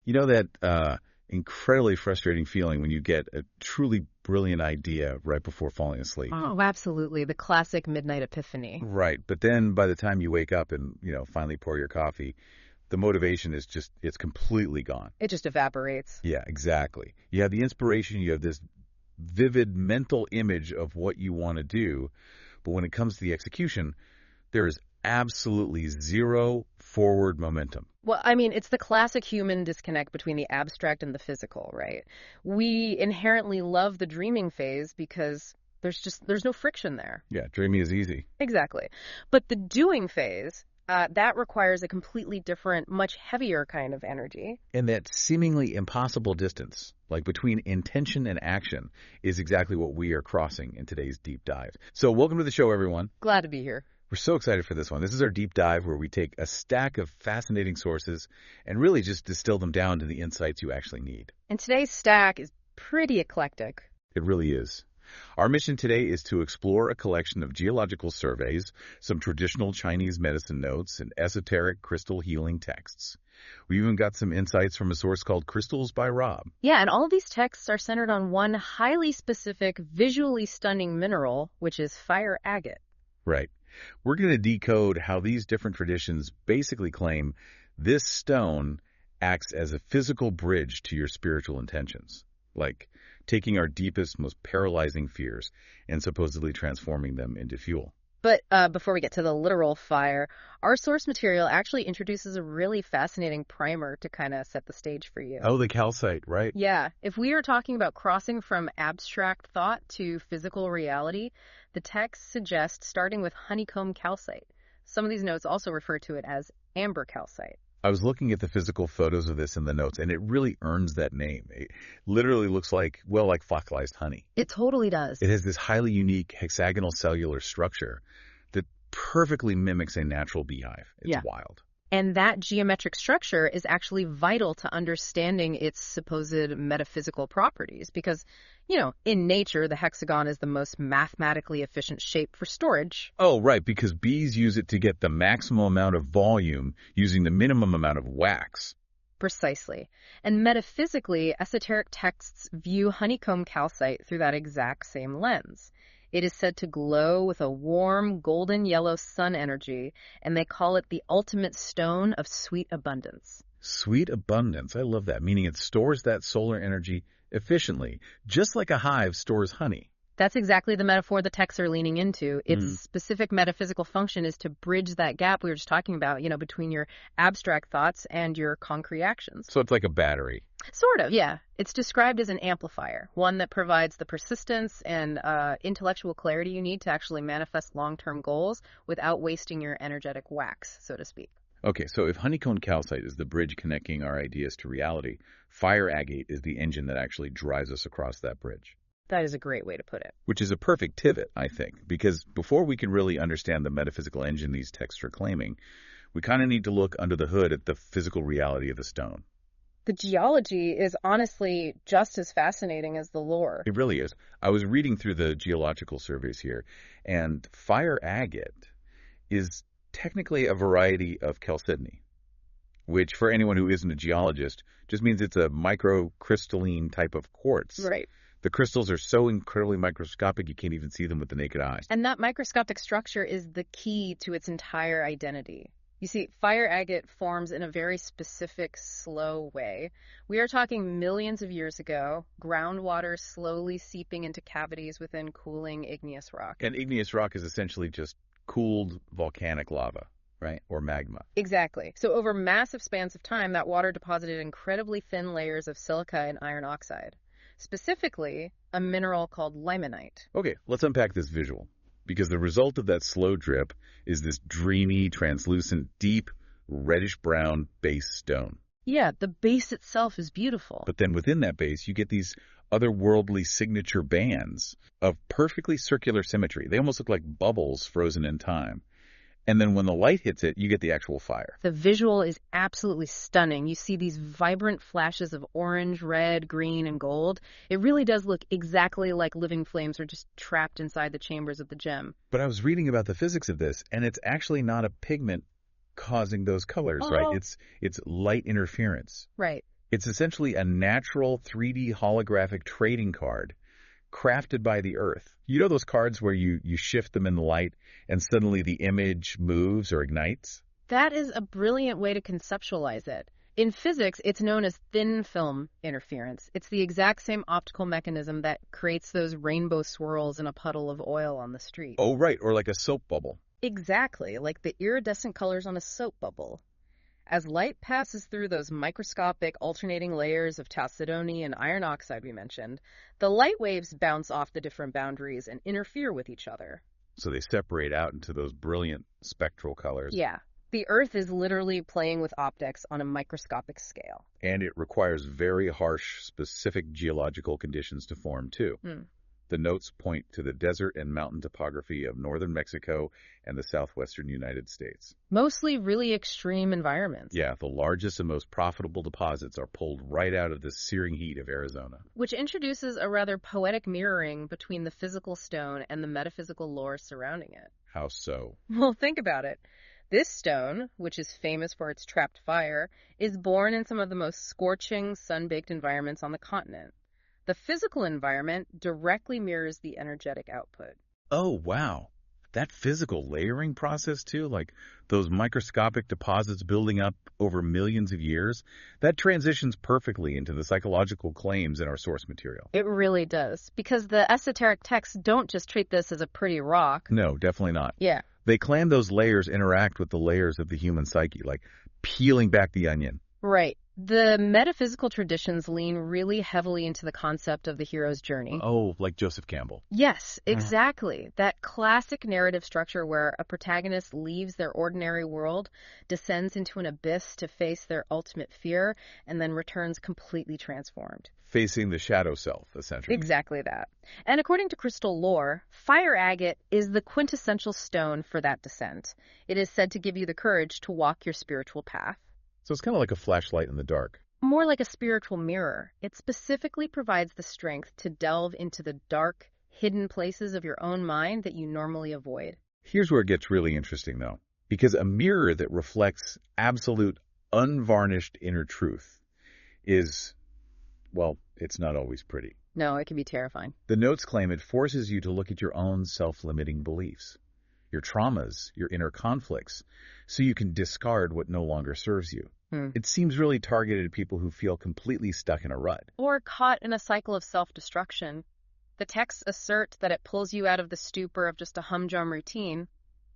You know that incredibly frustrating feeling when you get a truly brilliant idea right before falling asleep? Oh, absolutely. The classic midnight epiphany. Right. But then by the time you wake up and, finally pour your coffee, the motivation is it's completely gone. It just evaporates. Yeah, exactly. You have the inspiration, you have this vivid mental image of what you want to do, but when it comes to the execution, there is absolutely zero forward momentum. Well, I mean, it's the classic human disconnect between the abstract and the physical, right? We inherently love the dreaming phase because there's no friction there. Yeah, dreaming is easy. Exactly. But the doing phase, that requires a completely different, much heavier kind of energy. And that seemingly impossible distance, like between intention and action, is exactly what we are crossing in today's deep dive. So welcome to the show, everyone. Glad to be here. We're so excited for this one. This is our deep dive where we take a stack of fascinating sources and really just distill them down to the insights you actually need. And today's stack is pretty eclectic. It really is. Our mission today is to explore a collection of geological surveys, some traditional Chinese medicine notes, and esoteric crystal healing texts. We even got some insights from a source called Crystals by Rob. Yeah, and all of these texts are centered on one highly specific, visually stunning mineral, which is fire agate. Right. We're going to decode how these different traditions basically claim this stone acts as a physical bridge to your spiritual intentions, like taking our deepest, most paralyzing fears and supposedly transforming them into fuel. But before we get to the literal fire, our source material actually introduces a really fascinating primer to kind of set the stage for you. Oh, the calcite, right? Yeah. If we are talking about crossing from abstract thought to physical reality, the text suggests starting with honeycomb calcite. Some of these notes also refer to it as amber calcite. I was looking at the physical photos of this in the notes, and it really earns that name. It literally looks like fossilized honey. It totally does. It has this highly unique hexagonal cellular structure that perfectly mimics a natural beehive. It's wild. And that geometric structure is actually vital to understanding its supposed metaphysical properties because, in nature, the hexagon is the most mathematically efficient shape for storage. Oh, right, because bees use it to get the maximum amount of volume using the minimum amount of wax. Precisely. And metaphysically, esoteric texts view honeycomb calcite through that exact same lens. It is said to glow with a warm, golden yellow sun energy, and they call it the ultimate stone of sweet abundance. Sweet abundance. I love that, meaning it stores that solar energy efficiently, just like a hive stores honey. That's exactly the metaphor the texts are leaning into. Its specific metaphysical function is to bridge that gap we were just talking about, between your abstract thoughts and your concrete actions. So it's like a battery. Sort of, yeah. It's described as an amplifier, one that provides the persistence and intellectual clarity you need to actually manifest long-term goals without wasting your energetic wax, so to speak. Okay, so if honeycomb calcite is the bridge connecting our ideas to reality, fire agate is the engine that actually drives us across that bridge. That is a great way to put it. Which is a perfect pivot, I think, because before we can really understand the metaphysical engine these texts are claiming, we kind of need to look under the hood at the physical reality of the stone. The geology is honestly just as fascinating as the lore. It really is. I was reading through the geological surveys here, and fire agate is technically a variety of chalcedony, which for anyone who isn't a geologist just means it's a microcrystalline type of quartz. Right. The crystals are so incredibly microscopic you can't even see them with the naked eye. And that microscopic structure is the key to its entire identity. You see, fire agate forms in a very specific, slow way. We are talking millions of years ago, groundwater slowly seeping into cavities within cooling igneous rock. And igneous rock is essentially just cooled volcanic lava, right? Or magma. Exactly. So over massive spans of time, that water deposited incredibly thin layers of silica and iron oxide. Specifically, a mineral called limonite. Okay, let's unpack this visual, because the result of that slow drip is this dreamy, translucent, deep, reddish-brown base stone. Yeah, the base itself is beautiful. But then within that base, you get these otherworldly signature bands of perfectly circular symmetry. They almost look like bubbles frozen in time. And then when the light hits it, you get the actual fire. The visual is absolutely stunning. You see these vibrant flashes of orange, red, green, and gold. It really does look exactly like living flames are just trapped inside the chambers of the gem. But I was reading about the physics of this, and it's actually not a pigment causing those colors, right? It's light interference. Right. It's essentially a natural 3D holographic trading card crafted by the Earth. You know those cards where you shift them in the light and suddenly the image moves or ignites? That is a brilliant way to conceptualize it. In physics, it's known as thin film interference. It's the exact same optical mechanism that creates those rainbow swirls in a puddle of oil on the street. Oh, right, or like a soap bubble. Exactly, like the iridescent colors on a soap bubble. As light passes through those microscopic alternating layers of chalcedony and iron oxide we mentioned, the light waves bounce off the different boundaries and interfere with each other. So they separate out into those brilliant spectral colors. Yeah, the Earth is literally playing with optics on a microscopic scale. And it requires very harsh, specific geological conditions to form, too. The notes point to the desert and mountain topography of northern Mexico and the southwestern United States. Mostly really extreme environments. Yeah, the largest and most profitable deposits are pulled right out of the searing heat of Arizona. Which introduces a rather poetic mirroring between the physical stone and the metaphysical lore surrounding it. How so? Well, think about it. This stone, which is famous for its trapped fire, is born in some of the most scorching, sun-baked environments on the continent. The physical environment directly mirrors the energetic output. Oh, wow. That physical layering process, too, like those microscopic deposits building up over millions of years, that transitions perfectly into the psychological claims in our source material. It really does, because the esoteric texts don't just treat this as a pretty rock. No, definitely not. Yeah. They claim those layers interact with the layers of the human psyche, like peeling back the onion. Right. The metaphysical traditions lean really heavily into the concept of the hero's journey. Oh, like Joseph Campbell. Yes, exactly. That classic narrative structure where a protagonist leaves their ordinary world, descends into an abyss to face their ultimate fear, and then returns completely transformed. Facing the shadow self, essentially. Exactly that. And according to crystal lore, fire agate is the quintessential stone for that descent. It is said to give you the courage to walk your spiritual path. So it's kind of like a flashlight in the dark. More like a spiritual mirror. It specifically provides the strength to delve into the dark, hidden places of your own mind that you normally avoid. Here's where it gets really interesting, though. Because a mirror that reflects absolute, unvarnished inner truth is, well, it's not always pretty. No, it can be terrifying. The notes claim it forces you to look at your own self-limiting beliefs, your traumas, your inner conflicts, so you can discard what no longer serves you. It seems really targeted at people who feel completely stuck in a rut. Or caught in a cycle of self-destruction. The texts assert that it pulls you out of the stupor of just a humdrum routine.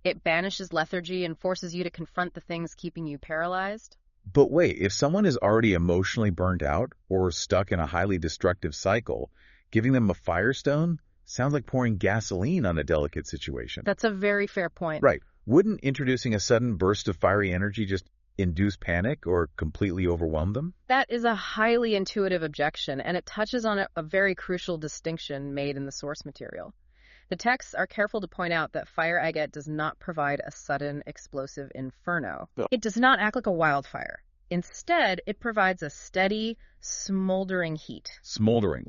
It banishes lethargy and forces you to confront the things keeping you paralyzed. But wait, if someone is already emotionally burnt out or stuck in a highly destructive cycle, giving them a firestone sounds like pouring gasoline on a delicate situation. That's a very fair point. Right. Wouldn't introducing a sudden burst of fiery energy just induce panic or completely overwhelm them? That is a highly intuitive objection, and it touches on a very crucial distinction made in the source material. The texts are careful to point out that fire agate does not provide a sudden, explosive inferno. No. It does not act like a wildfire. Instead, it provides a steady, smoldering heat. Smoldering,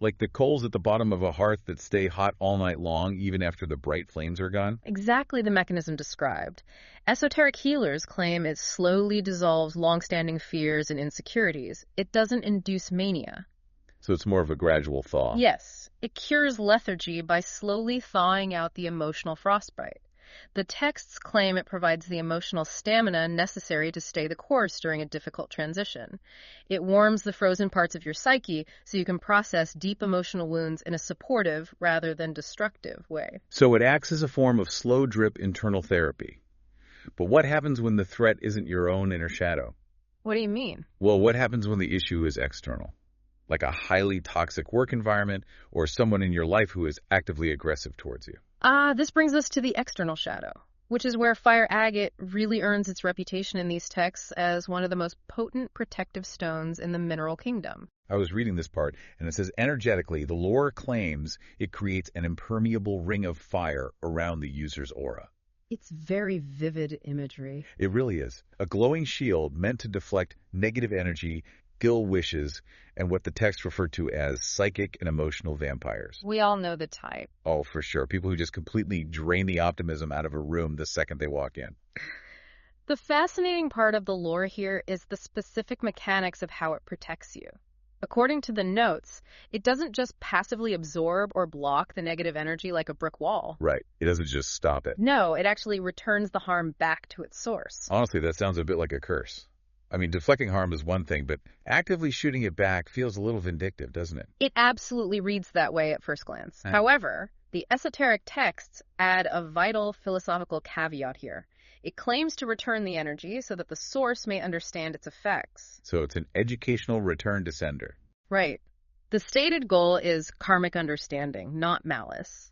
like the coals at the bottom of a hearth that stay hot all night long, even after the bright flames are gone? Exactly the mechanism described. Esoteric healers claim it slowly dissolves long-standing fears and insecurities. It doesn't induce mania. So it's more of a gradual thaw. Yes, it cures lethargy by slowly thawing out the emotional frostbite. The texts claim it provides the emotional stamina necessary to stay the course during a difficult transition. It warms the frozen parts of your psyche so you can process deep emotional wounds in a supportive rather than destructive way. So it acts as a form of slow drip internal therapy. But what happens when the threat isn't your own inner shadow? What do you mean? Well, what happens when the issue is external? Like a highly toxic work environment or someone in your life who is actively aggressive towards you? This brings us to the external shadow, which is where fire agate really earns its reputation in these texts as one of the most potent protective stones in the mineral kingdom. I was reading this part, and it says, energetically, the lore claims it creates an impermeable ring of fire around the user's aura. It's very vivid imagery. It really is. A glowing shield meant to deflect negative energy, ill wishes, and what the text referred to as psychic and emotional vampires. We all know the type. Oh, for sure. People who just completely drain the optimism out of a room the second they walk in. The fascinating part of the lore here is the specific mechanics of how it protects you. According to the notes, it doesn't just passively absorb or block the negative energy like a brick wall. Right. It doesn't just stop it. No, it actually returns the harm back to its source. Honestly, that sounds a bit like a curse. I mean, deflecting harm is one thing, but actively shooting it back feels a little vindictive, doesn't it? It absolutely reads that way at first glance. However, the esoteric texts add a vital philosophical caveat here. It claims to return the energy so that the source may understand its effects. So it's an educational return to sender. Right. The stated goal is karmic understanding, not malice.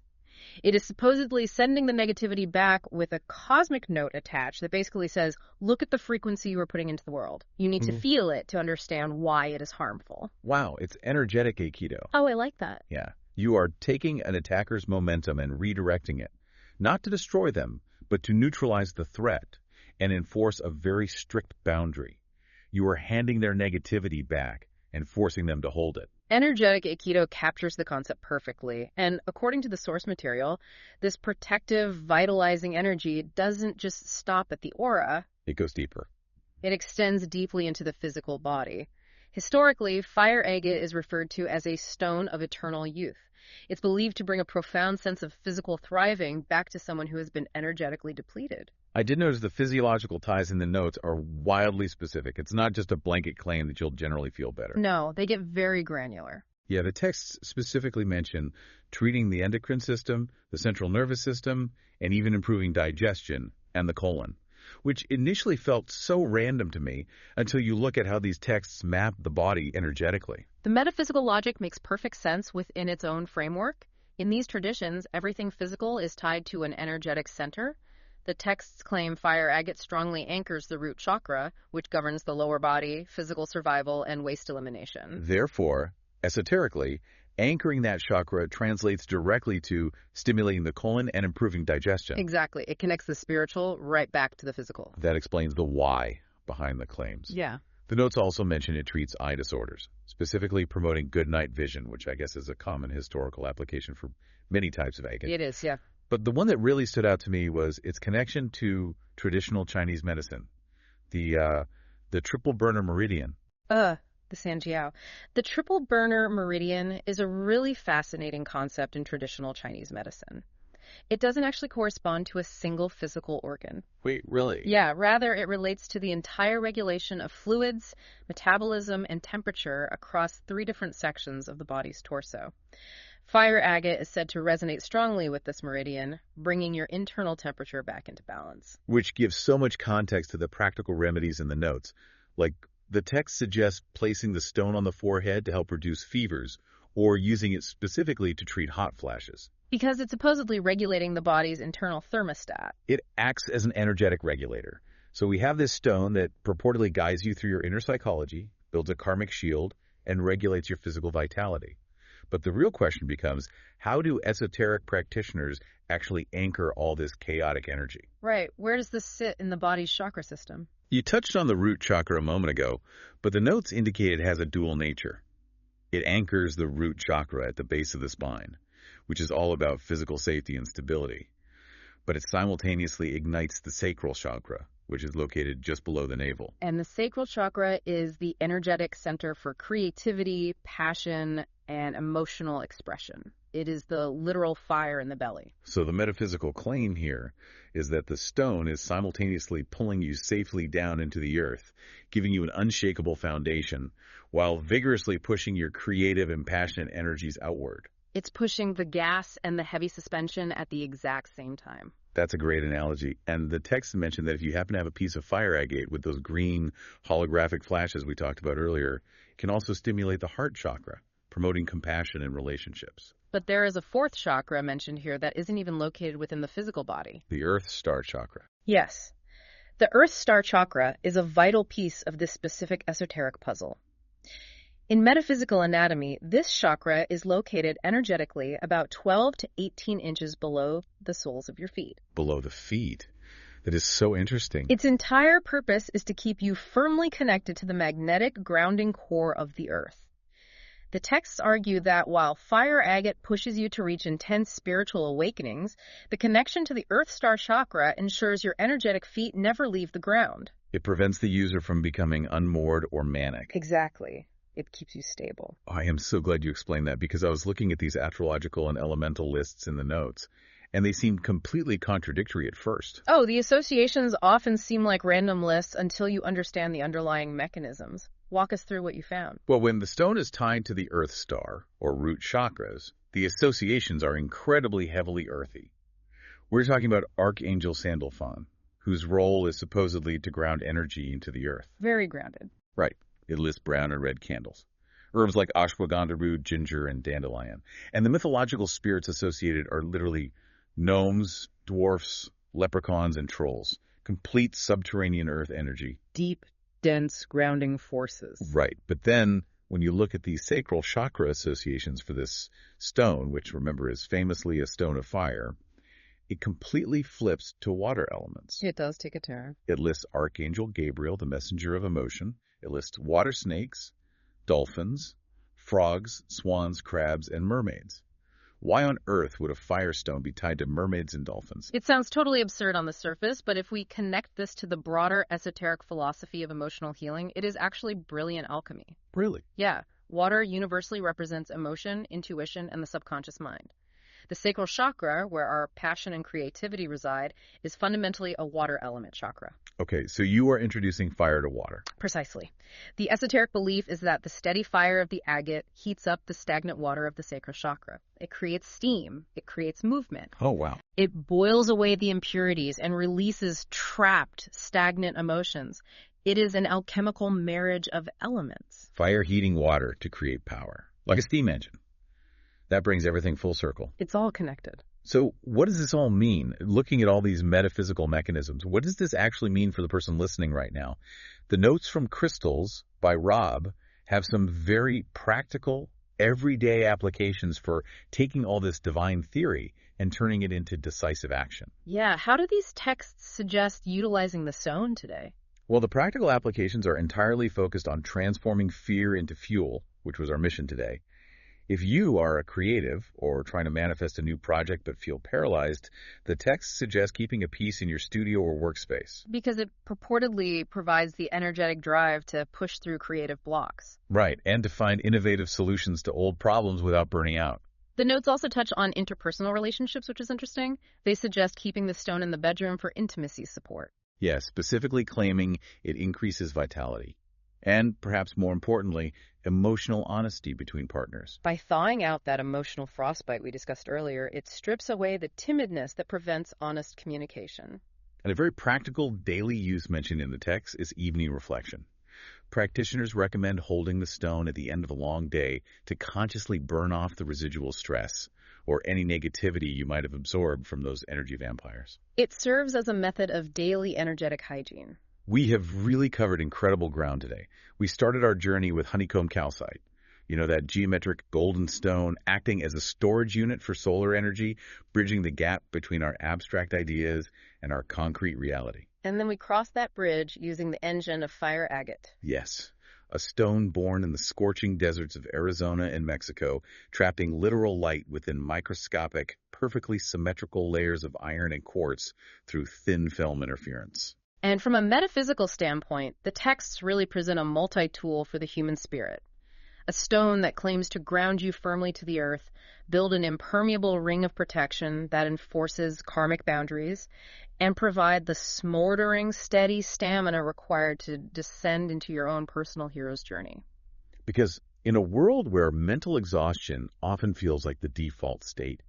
It is supposedly sending the negativity back with a cosmic note attached that basically says, look at the frequency you are putting into the world. You need to feel it to understand why it is harmful. Wow, it's energetic Aikido. Oh, I like that. Yeah. You are taking an attacker's momentum and redirecting it, not to destroy them, but to neutralize the threat and enforce a very strict boundary. You are handing their negativity back and forcing them to hold it. Energetic Aikido captures the concept perfectly, and according to the source material, this protective, vitalizing energy doesn't just stop at the aura. It goes deeper. It extends deeply into the physical body. Historically, fire agate is referred to as a stone of eternal youth. It's believed to bring a profound sense of physical thriving back to someone who has been energetically depleted. I did notice the physiological ties in the notes are wildly specific. It's not just a blanket claim that you'll generally feel better. No, they get very granular. Yeah, the texts specifically mention treating the endocrine system, the central nervous system, and even improving digestion and the colon, which initially felt so random to me until you look at how these texts map the body energetically. The metaphysical logic makes perfect sense within its own framework. In these traditions, everything physical is tied to an energetic center. The texts claim fire agate strongly anchors the root chakra, which governs the lower body, physical survival, and waste elimination. Therefore, esoterically, anchoring that chakra translates directly to stimulating the colon and improving digestion. Exactly. It connects the spiritual right back to the physical. That explains the why behind the claims. Yeah. The notes also mention it treats eye disorders, specifically promoting good night vision, which I guess is a common historical application for many types of agate. It is, yeah. But the one that really stood out to me was its connection to traditional Chinese medicine, the triple burner meridian. The Sanjiao. The triple burner meridian is a really fascinating concept in traditional Chinese medicine. It doesn't actually correspond to a single physical organ. Wait, really? Yeah, rather it relates to the entire regulation of fluids, metabolism, and temperature across 3 different sections of the body's torso. Fire agate is said to resonate strongly with this meridian, bringing your internal temperature back into balance. Which gives so much context to the practical remedies in the notes. Like, the text suggests placing the stone on the forehead to help reduce fevers, or using it specifically to treat hot flashes. Because it's supposedly regulating the body's internal thermostat. It acts as an energetic regulator. So we have this stone that purportedly guides you through your inner psychology, builds a karmic shield, and regulates your physical vitality. But the real question becomes, how do esoteric practitioners actually anchor all this chaotic energy? Right. Where does this sit in the body's chakra system? You touched on the root chakra a moment ago, but the notes indicate it has a dual nature. It anchors the root chakra at the base of the spine, which is all about physical safety and stability. But it simultaneously ignites the sacral chakra, which is located just below the navel. And the sacral chakra is the energetic center for creativity, passion, and emotional expression. It is the literal fire in the belly. So the metaphysical claim here is that the stone is simultaneously pulling you safely down into the earth, giving you an unshakable foundation, while vigorously pushing your creative and passionate energies outward. It's pushing the gas and the heavy suspension at the exact same time. That's a great analogy. And the text mentioned that if you happen to have a piece of fire agate with those green holographic flashes we talked about earlier, it can also stimulate the heart chakra, promoting compassion in relationships. But there is a 4th chakra mentioned here that isn't even located within the physical body. The Earth Star Chakra. Yes. The Earth Star Chakra is a vital piece of this specific esoteric puzzle. In metaphysical anatomy, this chakra is located energetically about 12 to 18 inches below the soles of your feet. Below the feet? That is so interesting. Its entire purpose is to keep you firmly connected to the magnetic grounding core of the earth. The texts argue that while fire agate pushes you to reach intense spiritual awakenings, the connection to the Earth Star chakra ensures your energetic feet never leave the ground. It prevents the user from becoming unmoored or manic. Exactly. It keeps you stable. I am so glad you explained that, because I was looking at these astrological and elemental lists in the notes, and they seemed completely contradictory at first. Oh, the associations often seem like random lists until you understand the underlying mechanisms. Walk us through what you found. Well, when the stone is tied to the Earth Star, or root chakras, the associations are incredibly heavily earthy. We're talking about Archangel Sandalphon, whose role is supposedly to ground energy into the earth. Very grounded. Right. It lists brown and red candles. Herbs like ashwagandha root, ginger, and dandelion. And the mythological spirits associated are literally gnomes, dwarfs, leprechauns, and trolls. Complete subterranean earth energy. Deep, dense, grounding forces. Right. But then, when you look at the sacral chakra associations for this stone, which remember is famously a stone of fire, it completely flips to water elements. It does take a turn. It lists Archangel Gabriel, the messenger of emotion. It lists water snakes, dolphins, frogs, swans, crabs, and mermaids. Why on earth would a firestone be tied to mermaids and dolphins? It sounds totally absurd on the surface, but if we connect this to the broader esoteric philosophy of emotional healing, it is actually brilliant alchemy. Really? Yeah, water universally represents emotion, intuition, and the subconscious mind. The sacral chakra, where our passion and creativity reside, is fundamentally a water element chakra. Okay, so you are introducing fire to water. Precisely. The esoteric belief is that the steady fire of the agate heats up the stagnant water of the sacral chakra. It creates steam. It creates movement. Oh, wow. It boils away the impurities and releases trapped, stagnant emotions. It is an alchemical marriage of elements. Fire heating water to create power, like a steam engine. That brings everything full circle. It's all connected. So what does this all mean? Looking at all these metaphysical mechanisms, what does this actually mean for the person listening right now? The Notes from Crystals by Rob have some very practical, everyday applications for taking all this divine theory and turning it into decisive action. Yeah, how do these texts suggest utilizing the stone today? Well, the practical applications are entirely focused on transforming fear into fuel, which was our mission today. If you are a creative or trying to manifest a new project but feel paralyzed, the text suggests keeping a piece in your studio or workspace. Because it purportedly provides the energetic drive to push through creative blocks. Right, and to find innovative solutions to old problems without burning out. The notes also touch on interpersonal relationships, which is interesting. They suggest keeping the stone in the bedroom for intimacy support. Yes, specifically claiming it increases vitality. And, perhaps more importantly, emotional honesty between partners. By thawing out that emotional frostbite we discussed earlier, it strips away the timidness that prevents honest communication. And a very practical daily use mentioned in the text is evening reflection. Practitioners recommend holding the stone at the end of a long day to consciously burn off the residual stress or any negativity you might have absorbed from those energy vampires. It serves as a method of daily energetic hygiene. We have really covered incredible ground today. We started our journey with honeycomb calcite. You know, that geometric golden stone acting as a storage unit for solar energy, bridging the gap between our abstract ideas and our concrete reality. And then we crossed that bridge using the engine of fire agate. Yes, a stone born in the scorching deserts of Arizona and Mexico, trapping literal light within microscopic, perfectly symmetrical layers of iron and quartz through thin film interference. And from a metaphysical standpoint, the texts really present a multi-tool for the human spirit. A stone that claims to ground you firmly to the earth, build an impermeable ring of protection that enforces karmic boundaries, and provide the smoldering, steady stamina required to descend into your own personal hero's journey. Because in a world where mental exhaustion often feels like the default state,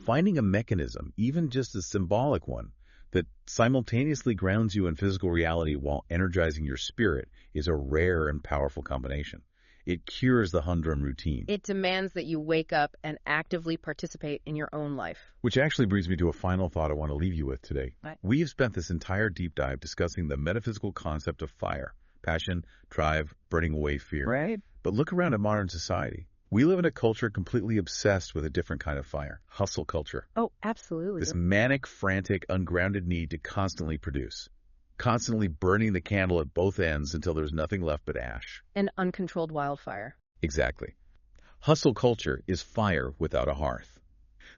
finding a mechanism, even just a symbolic one, that simultaneously grounds you in physical reality while energizing your spirit is a rare and powerful combination. It cures the humdrum routine. It demands that you wake up and actively participate in your own life. Which actually brings me to a final thought I want to leave you with today. Right. We have spent this entire deep dive discussing the metaphysical concept of fire, passion, drive, burning away fear. Right. But look around at modern society. We live in a culture completely obsessed with a different kind of fire. Hustle culture. Oh, absolutely. This manic, frantic, ungrounded need to constantly produce. Constantly burning the candle at both ends until there's nothing left but ash. An uncontrolled wildfire. Exactly. Hustle culture is fire without a hearth.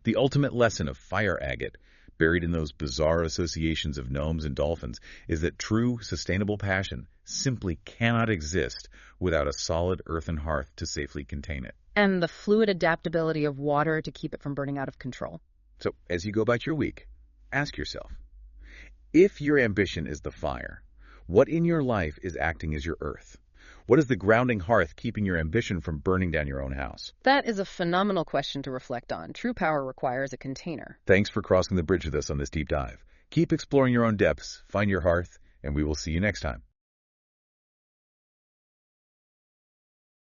The ultimate lesson of fire agate, buried in those bizarre associations of gnomes and dolphins, is that true, sustainable passion simply cannot exist without a solid earthen hearth to safely contain it. And the fluid adaptability of water to keep it from burning out of control. So, as you go about your week, ask yourself, if your ambition is the fire, what in your life is acting as your earth? What is the grounding hearth keeping your ambition from burning down your own house? That is a phenomenal question to reflect on. True power requires a container. Thanks for crossing the bridge with us on this deep dive. Keep exploring your own depths, find your hearth, and we will see you next time.